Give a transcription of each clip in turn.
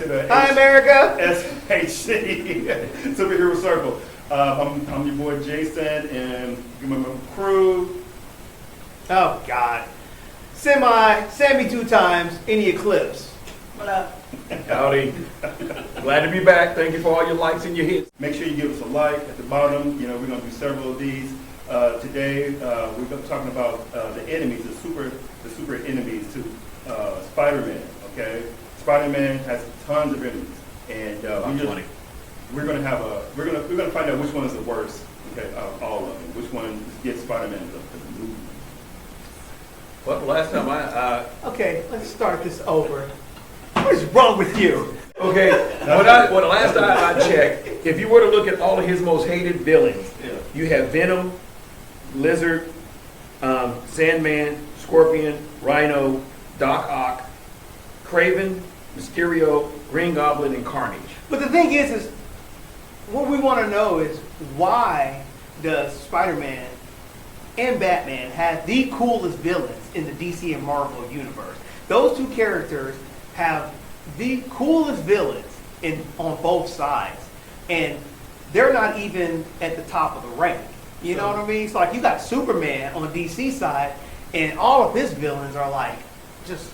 to the Hi, America. SHC Superhero Circle. I'm your boy Jason, and my crew. Oh, God. Sammy 2 times in the eclipse. What up? Howdy. Glad to be back. Thank you for all your likes and your hits. Make sure you give us a like at the bottom. You know, we're going to do several of these. Today, we're going to be talking about the enemies, the super enemies to Spider-Man, okay? Spider-Man has tons of enemies. And we're going to find out which one is the worst, okay, out of all of them. Which one gets Spider-Man the movie. Well, the last time Okay, let's start this over. What is wrong with you? okay, well, the last time I checked, if you were to look at all of his most hated villains, you have Venom, Lizard, Sandman, Scorpion, Rhino, Doc Ock, Kraven, Mysterio, Green Goblin, and Carnage. But the thing is what we want to know is why does Spider-Man and Batman have the coolest villains in the DC and Marvel universe? Those two characters have the coolest villains on both sides, and they're not even at the top of the rank. You know what I mean? It's like you got Superman on DC side, and all of his villains are like just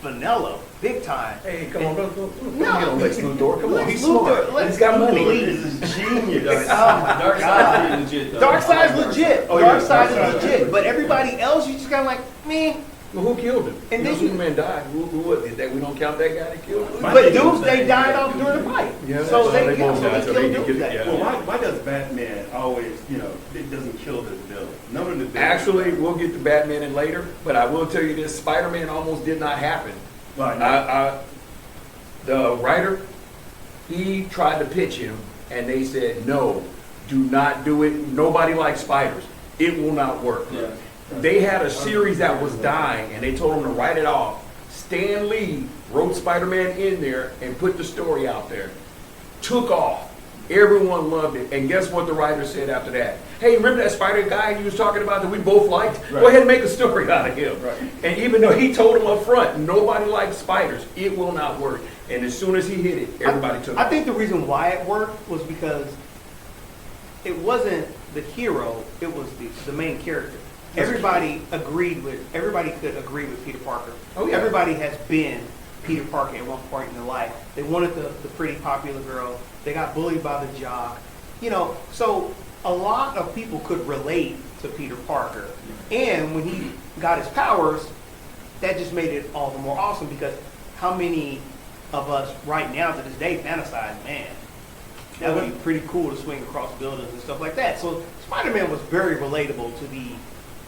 vanilla, big time. Hey, come on, don't No. get on Lex Luthor. Come on, Lex he's smart. Luthor, He's got money. This is genius. Oh my God. legit. Darkseid's legit. Oh, yeah, Darkseid Darkseid's is legit. But everybody else, you just kind of like, meh. Well, who killed him? And You know, then you- Superman died. Who was it? That we don't count that guy that killed him? But Doomsday died off during the fight. Yeah, So they they both died, so they killed can get it, Doomsday. yeah. Well, why does Batman always, it doesn't kill the villain? None of the villains. Actually, we'll get to Batman in later, but I will tell you this: Spider-Man almost did not happen. Right. The writer, he tried to pitch him, and they said, no, do not do it. Nobody likes spiders. It will not work. Yeah. They had a series that was dying, and they told him to write it off. Stan Lee wrote Spider-Man in there and put the story out there. Took off. Everyone loved it. And guess what the writer said after that? Hey, remember that spider guy you was talking about that we both liked? Right. Go ahead and make a story out of him. Right. And even though he told him up front, nobody likes spiders, it will not work. And as soon as he hit it, everybody took it. I think the reason why it worked was because it wasn't the hero, it was the main character. Everybody could agree with Peter Parker. Oh, yeah. Everybody has been Peter Parker at one point in their life. They wanted the pretty popular girl. They got bullied by the jock. So a lot of people could relate to Peter Parker. And when he got his powers, that just made it all the more awesome, because how many of us right now to this day fantasize, man, that would be pretty cool to swing across buildings and stuff like that. So Spider-Man was very relatable to the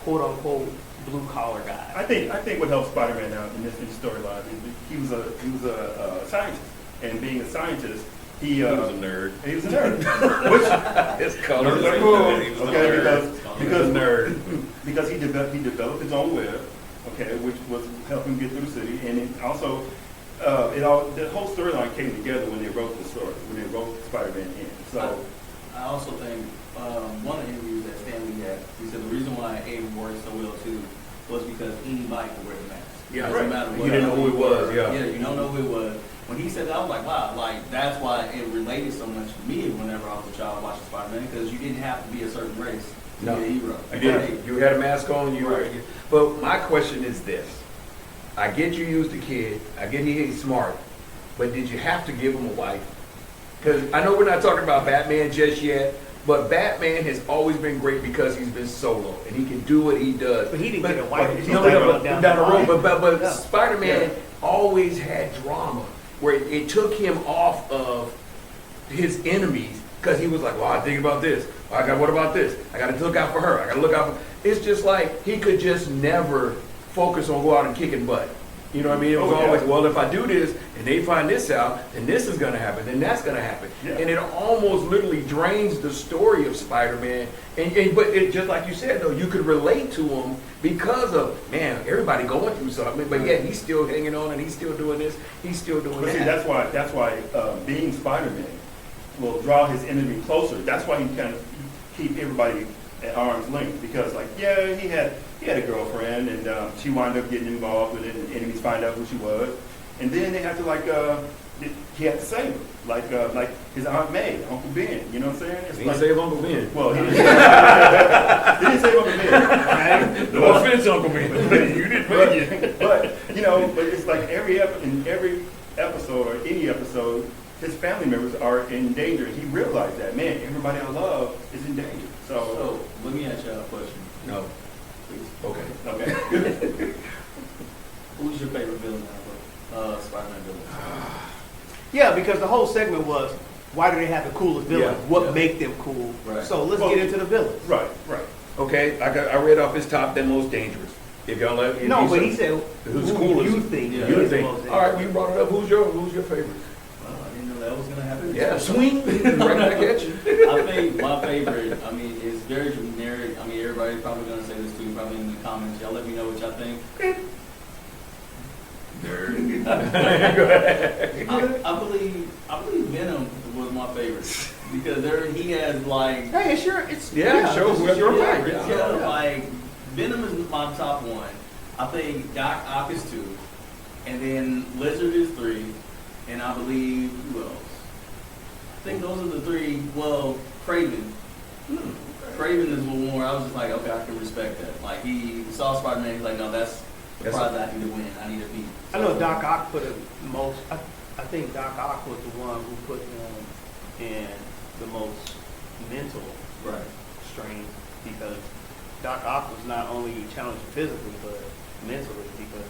quote-unquote blue-collar guy. I think what helped Spider-Man out in this storyline is he was a scientist, and being a scientist, he was a nerd. He was a nerd, which His colors are cool. Okay, because nerd. because he developed his own web, okay, which was helping him get through the city, and it also the whole storyline came together when they wrote the story, when they wrote Spider-Man in. So I also think one of the interviews that Stan Lee had, he said the reason why Aiden worked so well too was because anybody could wear the mask. Yeah, Doesn't right. matter You what didn't know who it was, yeah. Yeah, you don't know who it was. When he said that, I was like, wow, like that's why it related so much to me whenever I was a child watching Spider-Man, because you didn't have to be a certain race to No. be a hero. You did. You had a mask on. But my question is this: I get you used the kid. I get he's smart, but did you have to give him a wife? Because I know we're not talking about Batman just yet, but Batman has always been great because he's been solo and he can do what he does. But he didn't get a wife. He's down the road. But Yeah. Spider-Man always had drama where it took him off of his enemies, because he was like, well, I think about this. What about this? I got to look out for her. I got to look out for. It's just like he could just never focus on go out and kicking butt. You know what I mean? It was always, well, if I do this and they find this out, then this is going to happen, then that's going to happen. Yeah. And it almost literally drains the story of Spider-Man. But it, just like you said, though, you could relate to him because of, man, everybody going through something, but yet he's still hanging on and he's still doing this, he's still doing But see, that. that's why being Spider-Man will draw his enemy closer. That's why he kind of keep everybody at arm's length, because he had a girlfriend, and she wound up getting involved with it, and enemies find out who she was, And then they have to he had to save him, like his Aunt May, Uncle Ben. You know what I'm saying? It's He didn't save Uncle Ben. well, he didn't save Uncle Ben. Right? No offense, Uncle Ben. You didn't make it. But it's like in every episode or any episode, his family members are in danger. He realized that, man, everybody I love is in danger. So let me ask you a question, No. please. Okay. Okay. Who's your favorite villain out of Spider-Man villain? Yeah, because the whole segment was, why do they have the coolest villains? Yeah, What yeah. make them cool? Right. So let's Well, get into the villains. Right. Okay, I read off his top 10 most dangerous. If y'all let me. No, but he said, Who's who coolest? you think Yeah. is You the think? most All right, dangerous? we brought it up. Who's your favorite? Well, I didn't know that was gonna happen. Yeah, swing right back at you. I think my favorite, I mean, is very generic. I mean, everybody's probably gonna say this too, probably in the comments. Y'all let me know what y'all think. Nerd. Go ahead. I believe Venom was my favorite because he has like Hey, it's your, it's Yeah, sure, this is whoever your you're favorite. right. yeah, like Venom is my top one. I think Doc Ock is 2, and then Lizard is 3, and I believe who else? I think those are the 3. Well, Craven. Craven is a little more. I was just like, okay, I can respect that. Like he saw Spider-Man, he's like, no, that's the That's- prize I need to win. I need to beat. I know Doc Ock put it most. I think Doc Ock was the one who put him in the most mental Right. strain because Doc Ock was not only challenged physically but mentally because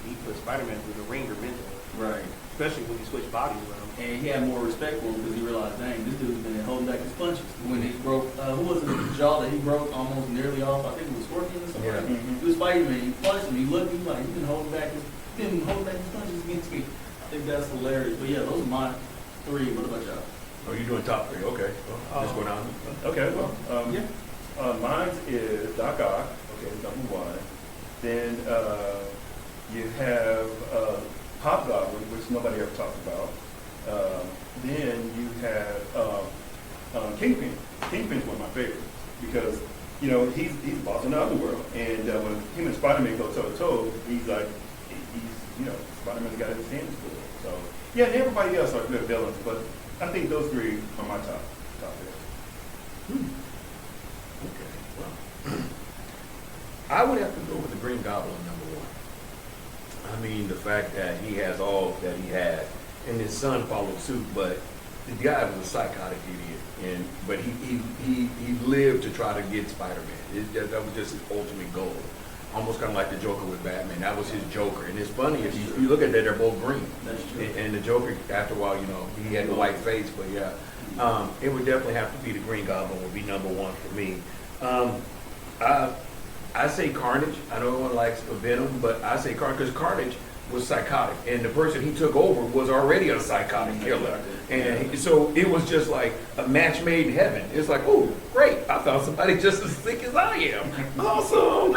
he put Spider-Man through the ringer mentally, Right. especially when he switched bodies with him. And he had more respect for him because he realized, dang, this dude's been holding back his punches. When he broke, who was it, the jaw that he broke almost nearly off? I think it was Scorpion or something. Yeah. Mhm. He was fighting me. He punched him. He looked. He was like, he's been holding back his punches against me. I think that's hilarious. But yeah, those are my 3. What about y'all? Oh, you're doing top 3. Okay. Well, let's go down. Okay. Well, Yeah. mine is Doc Ock. Okay, number 1. Then you have Hobgoblin, which nobody ever talked about. Then you have Kingpin. Kingpin's one of my favorites because he's the boss in the underworld, and when him and Spider-Man go toe to toe, he's like Spider-Man's got his hands full. So yeah, and everybody else are good villains, but I think those 3 are my top there. Okay. Well, I would have to go with the Green Goblin number 1. I mean, the fact that he has all that he had, and his son followed suit, but the guy was a psychotic idiot, but he lived to try to get Spider-Man. That was just his ultimate goal. Almost kind of like the Joker with Batman. That was his Joker. And it's funny, if you look at that, they're both green. That's true. And the Joker, after a while, he had the white face, but yeah. It would definitely have to be the Green Goblin would be number 1 for me. I say Carnage. I know everyone likes Venom, but I say Carnage because Carnage was psychotic, and the person he took over was already a psychotic killer. And so it was just like a match made in heaven. It's like, oh, great, I found somebody just as sick as I am. Awesome.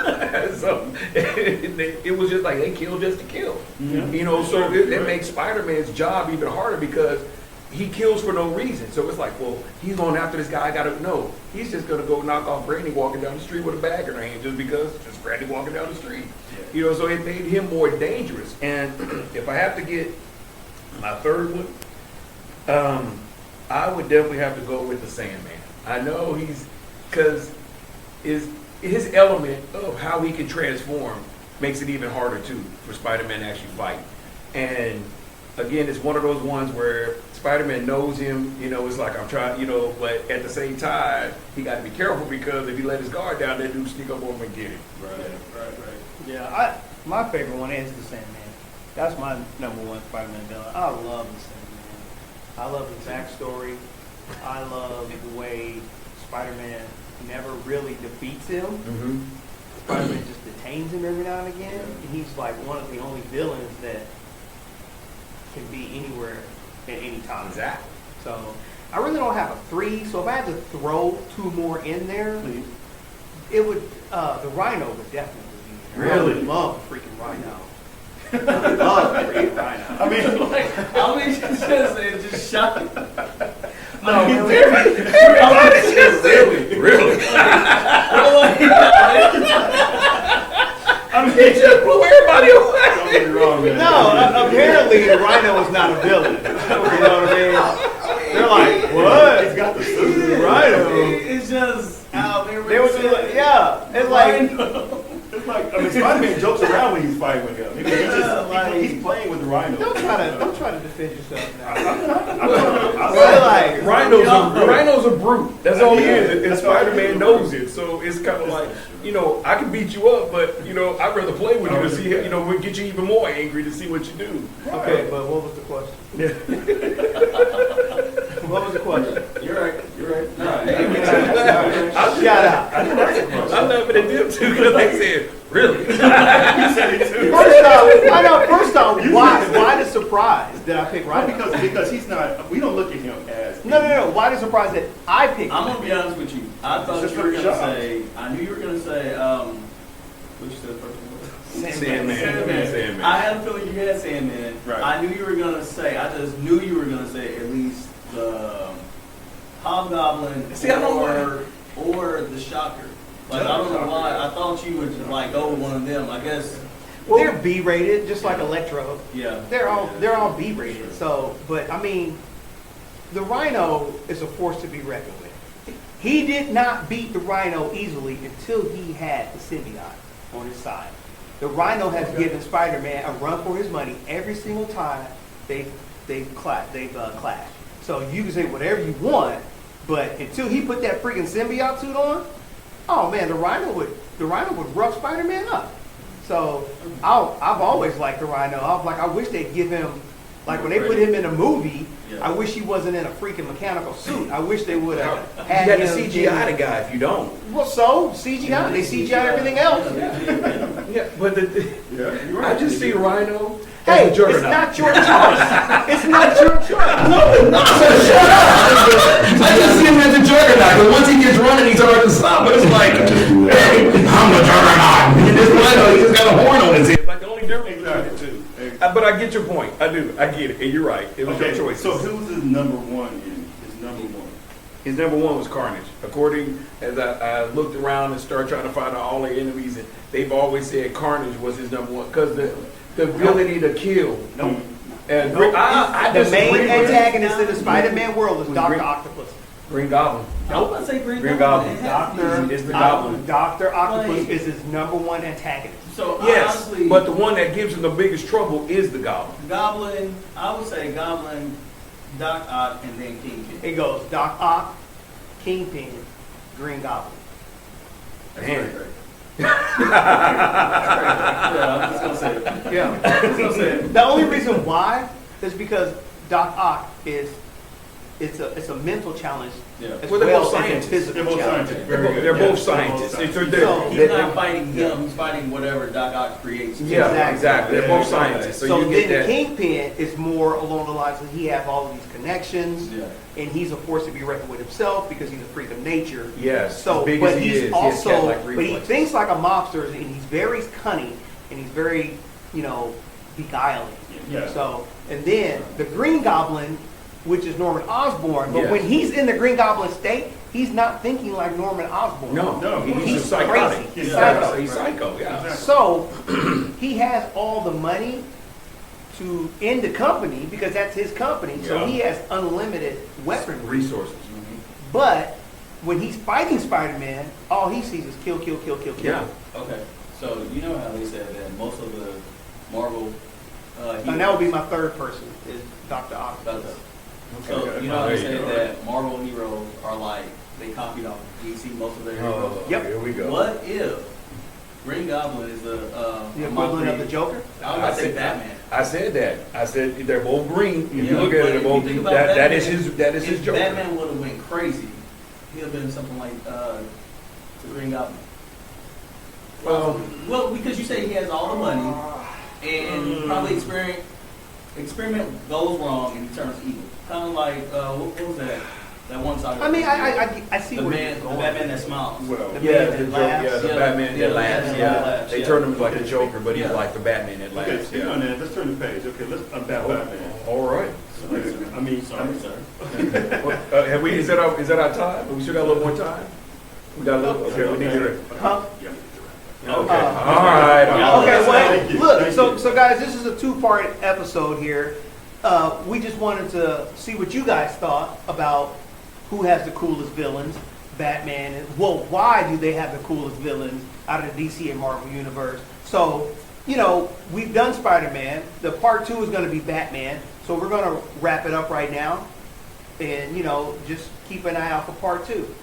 So it was just like they killed just to kill. Yeah. So it makes Spider-Man's job even harder because he kills for no reason. So it's like, well, he's going after this guy. I got to know. He's just going to go knock off Brandy walking down the street with a bag in her hand just because it's Brandy walking down the street. Yeah. So it made him more dangerous. And if I have to get my 3rd one, I would definitely have to go with the Sandman. I know because his element of how he can transform makes it even harder too for Spider-Man to actually fight. And again, it's one of those ones where Spider-Man knows him, it's like I'm trying, but at the same time, he got to be careful because if he let his guard down, that dude sneak up on him and get him. Right. Yeah, my favorite one is the Sandman. That's my number 1 Spider-Man villain. I love the Sandman. I love his backstory. I love the way Spider-Man never really defeats him. Mm-hmm. Spider-Man just detains him every now and again. And he's like one of the only villains that can be anywhere at any time. Exactly. So I really don't have a 3. So if I had to throw 2 more in there, Please. it would the Rhino would definitely be there. Really? I would love the freaking Rhino. I love the freaking Rhino. I mean, I mean, just shocking. No, Really? I mean, He just blew everybody don't get away. me wrong, man. apparently the Rhino is not a villain. You know what I mean? They're like, what? He's got the suit. Rhino. It's just how they They was just, yeah. It's like, It's like, I mean, Spider-Man jokes around when he's fighting with him. I mean, he's playing with the Rhino. don't try to defend yourself now. Rhino's a brute. That's all he is. And That's all he Spider-Man is. knows it. So it's kind of like, I can beat you up, but I'd rather play with you to see, we'll get you even more angry to see what you do. Okay, but what was the question? What was the question? You're right. No, Shout out. I didn't ask a question. I'm laughing at them too because they said, really? You said it too. First off, why the surprise that I picked Well, Rhino? because he's not, we don't look at him as. No. Why the surprise that I picked I'm him? gonna be honest with you. I thought Just you were for gonna shock. say. I knew you were gonna say. What you said first? Sandman. Sandman. I had a feeling you had Sandman. Right. I knew you were gonna say. I just knew you were gonna say at least the Hobgoblin See, I don't or the Shocker. Like I don't know why. I thought you would like go with one of them. I guess. They're B-rated, just like Electro. Yeah. They're all B-rated. So, but I mean, the Rhino is a force to be reckoned with. He did not beat the Rhino easily until he had the symbiote on his side. The Rhino has given Spider-Man a run for his money every single time they've clashed. So you can say whatever you want, but until he put that freaking symbiote suit on, oh man, the Rhino would rough Spider-Man up. So I've always liked the Rhino. I wish they'd give him, like when they put him in a movie, Yeah. I wish he wasn't in a freaking mechanical suit. I wish they would have You had got to him CGI in- the guy if you don't. Well, so CGI. They CGI everything else. Yeah, but Yeah, you're right. I just see Rhino Hey, as a it's juggernaut. not your choice. It's not your choice. I just see him as a juggernaut, but once he gets running, he's hard to stop. It's like, hey, I'm the juggernaut. And this Rhino, he just got a horn on his head. Like the only difference between the two. But I get your point. I do. I get it. And you're right. It was Okay, your choice. so who's his number one in? His number one. His number one was Carnage. According as I looked around and started trying to find out all their enemies, and they've always said Carnage was his number one because the ability to kill. Nope. And I The disagree main with it. antagonist in the Spider-Man world is Was Dr. Green- Octopus. Green Goblin. I was about to say Green Goblin. It has to be. Doctor It's the Goblin. Dr. Octopus Like- is his number one antagonist. So Yes, honestly, but the one that gives him the biggest trouble is the Goblin. Goblin. I would say Goblin, Doc Ock, and then Kingpin. It goes Doc Ock, Kingpin, Green Goblin. Man. Yeah, I'm just gonna say it. Yeah. I'm just gonna say it. The only reason why is because Doc Ock it's a mental challenge Yeah. as Well, they're well both as a scientists. physical They're both challenge. scientists. They're Very both, good. they're Yeah, both scientists. they're both They're- So- He's they're- not fighting him. He's fighting whatever Doc Ock creates. Yeah, Exactly. exactly. They're both scientists. So, So you get then that. Kingpin is more along the lines of he has all of these connections, Yeah. and he's a force to be reckoned with himself because he's a freak of nature. Yes. So, as big but as he he's is, also, he has cat-like but he reflexes. thinks like a mobster, and he's very cunning, and he's very, beguiling. Yeah. So, and then the Green Goblin, which is Norman Osborn, but Yes. when he's in the Green Goblin state, he's not thinking like Norman Osborn. No, He's he's just psychotic. crazy. He's He's psycho. psycho. He's psycho. Yeah. Exactly. So he has all the money to end the company because that's his company. So Yeah. he has unlimited weaponry. Resources. But when he's fighting Spider-Man, all he sees is kill, kill, kill, kill, kill. Yeah. Okay. So you know how they said that most of the Marvel. And that would be my third person is Dr. Octopus. So Okay. you know how There they you said go. that Marvel heroes are like they copied off DC most of their heroes. Yep. Here we go. What if Green Goblin is The equivalent of the Joker? I was gonna say Batman. I said that. I said they're both green. If you Yeah, look at but it, they're if both you think green. about That is Batman, his if Joker. Batman would have went crazy, he'd have been something like the Green Goblin. Well, because you say he has all the money, and probably experiment goes wrong and he turns evil. Kind of like what was that? That one side. I mean, I see the where man, you're the going. Batman that smiles. Well, The Yeah, man the that Joker, laughs. yeah, the Yeah, Batman yeah, that laughs. yeah, Yeah, laughs, they yeah. turned him like the Joker, but he's Yeah. like the Batman that okay, laughs. speaking Yeah. on that, let's turn the page. Okay, let's unpack Batman. All right. I mean, Sorry, sir. Well, have we? Is that our time? We still got a little more time. We got a little. Okay, we need to. Huh? Yeah. Okay. Uh, All right. Okay, Thank you. well, look, Thank so, you. so guys, this is a two-part episode here. We just wanted to see what you guys thought about who has the coolest villains, Batman, and, well, why do they have the coolest villains out of the DC and Marvel universe? So, you know, we've done Spider-Man. The part 2 is going to be Batman. So we're going to wrap it up right now. And, you know, just keep an eye out for part 2.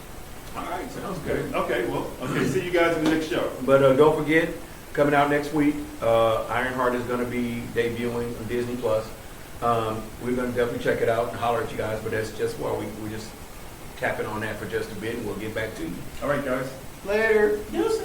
All right, sounds good. Okay, well, okay, see you guys in the next show. But don't forget, coming out next week, Ironheart is going to be debuting on Disney Plus. We're going to definitely check it out and holler at you guys. But that's just why we just tapping on that for just a bit, and we'll get back to you. All right, guys. Later. Deuces.